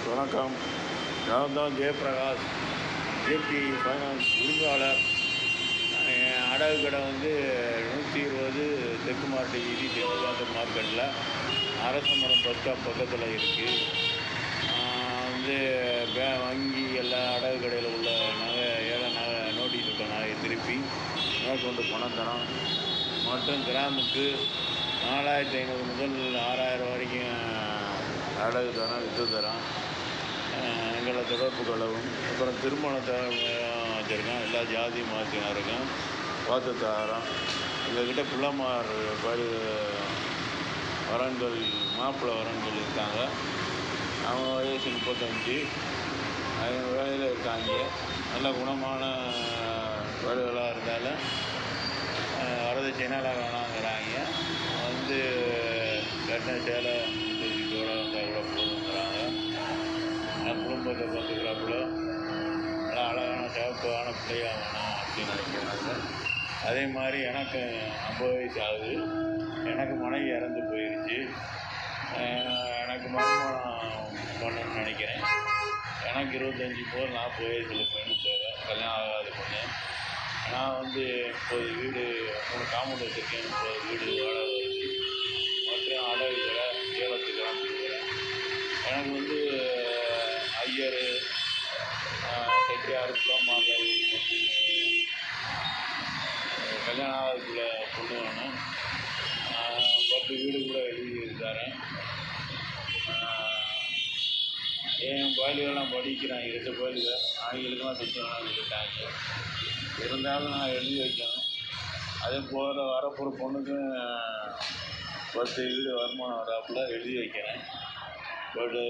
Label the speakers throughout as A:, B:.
A: வணக்கம். நான் தான் ஜெயபிரகாஷ், ஜேபி ஃபைனான்ஸ் உரிமையாளர். என் அடகு கடை வந்து 120 தெற்கு மாவட்ட வீதி தெற்கு மார்க்கெட்டில் அரசமரம் பஸ் ஸ்டாப் பக்கத்தில் இருக்குது. வந்து வங்கி எல்லா அடகு கடையில் உள்ள நகை ஏழை நகை நோட்டீஸ் இருக்க நகையை திருப்பி மேற்கொண்டு பணம் தரோம். மற்றும் கிராமுக்கு 4500 முதல் 6000 வரைக்கும் அடகு தரோம், விற்று தரோம். எங்களை தொடர்பு கொள்ளவும். அப்புறம் திருமணத்தை வச்சுருக்கோம், எல்லா ஜாதி மதத்தினருக்கும் பார்த்து தரோம். எங்கள்கிட்ட பிள்ளைமார் வரன்கள் மாப்பிள்ளை வரன்கள் இருக்காங்க. அவங்க வயசு 35, அவங்க வேலையில் இருக்காங்க. நல்ல குணமான வேலைகளாக இருந்தாலும் வரதட்சணைலாம் வேணாங்கிறாங்க. வந்து கட்டின சேலை கூட வந்தால் கூட போதுங்கிறாங்க. குடும்பத்தை பார்த்துக்கிறாப்புல நல்லா அழகான சிவப்பான பிள்ளையாக வேணும் அப்படின்னு நினைக்கிறாங்க. அதே மாதிரி எனக்கு 50 வயசு ஆகுது. எனக்கு மனைவி இறந்து போயிடுச்சு. எனக்கு மறுமணம் பண்ணணும்னு நினைக்கிறேன். எனக்கு 25 போது 40 வயசில் பெண்ணு தேவை, கல்யாணம் ஆகாது பொண்ணு. நான் வந்து 30 வீடு 3 காம்பவுண்ட் வச்சுருக்கேன், 30 வீடு வாடகை வருது. மற்றும் அடகுகளை ஏலத்துக்கெல்லாம் கொடுக்குறேன். எனக்கு வந்து ஐயர் செட்டியார் பிள்ளைமார்கள் கல்யாணம் ஆகிறதுக்குள்ள பொண்ணு வேணும். 10 வீடு கூட எழுதி தரேன். என் பயில்கள்லாம் படிக்கிறாங்க, 2 பயில்கள் ஆங்கிலுக்கெல்லாம் தைக்க வேணாம்னு சொல்லிட்டாங்க. இருந்தாலும் நான் எழுதி வைக்கணும். அதே போல் வரப்போகிற பொண்ணுக்கு 10 வீடு வருமானம் வராப்புல எழுதி வைக்கிறேன். பட்டு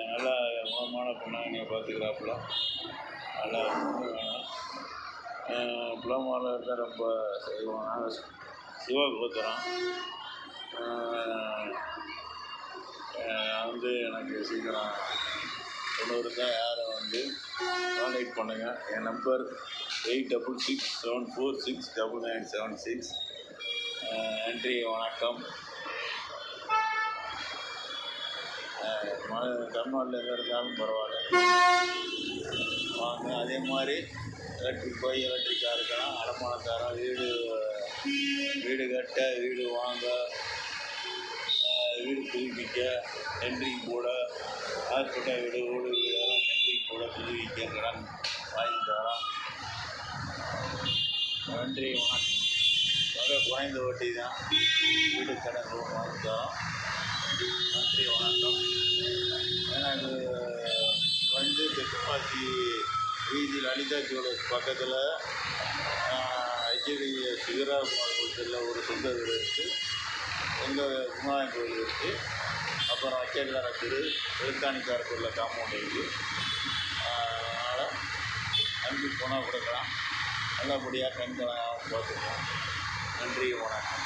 A: நல்லா குணமான பொண்ணாக நீங்கள் பார்த்துக்கிறாப்புல நல்லா பொண்ணு வேணும். பிள்ளைமாரில் இருந்தால் ரொம்ப செய்வோம். நாங்கள் சிவா கொடுத்துறோம். வந்து எனக்கு சீக்கிரம் பொண்ணு இருந்தால் யாரை வந்து கான்டாக்ட் பண்ணுங்கள். என் நம்பர் 8667469976. நன்றி, வணக்கம். தமிழ்நாட்டில் எங்கே இருந்தாலும் பரவாயில்ல வாங்க. அதே மாதிரி எலக்ட்ரிக் போய் எலக்ட்ரிக்காக இருக்கலாம், அடமானத்தாரம், வீடு கட்ட, வீடு வாங்க, வீடு புதுப்பிக்க, டெண்டரிங் போட, ஹாஸ்பிட்டல் வீடு வீடெல்லாம் டெண்டரிங் போட புதுப்பிக்க கடன் வாங்கி தரோம். நன்றி, வணக்கம். மிக குறைந்த வட்டி தான் வீடு கடன் வாங்கி தரோம். நன்றி, வணக்கம். எனக்கு வந்து தெற்குமாசி வீதி லலிதா ஜுவல்லர்ஸ் பக்கத்தில் ஹெச்டி சிகரா மாவட்டத்தில் ஒரு சொந்த வீடு இருக்குது. எங்கள் குமாரன் கோயில் இருக்குது. அப்புறம் வச்சேரிக்கார தெரு, எழுத்தாணிக்காரக்குள்ள காம்பவுண்ட் இருக்குது. அதனால் நம்பி போனால் கொடுக்கலாம். நல்லபடியாக கண்களாகவும் பார்த்துக்கலாம். நன்றி, வணக்கம்.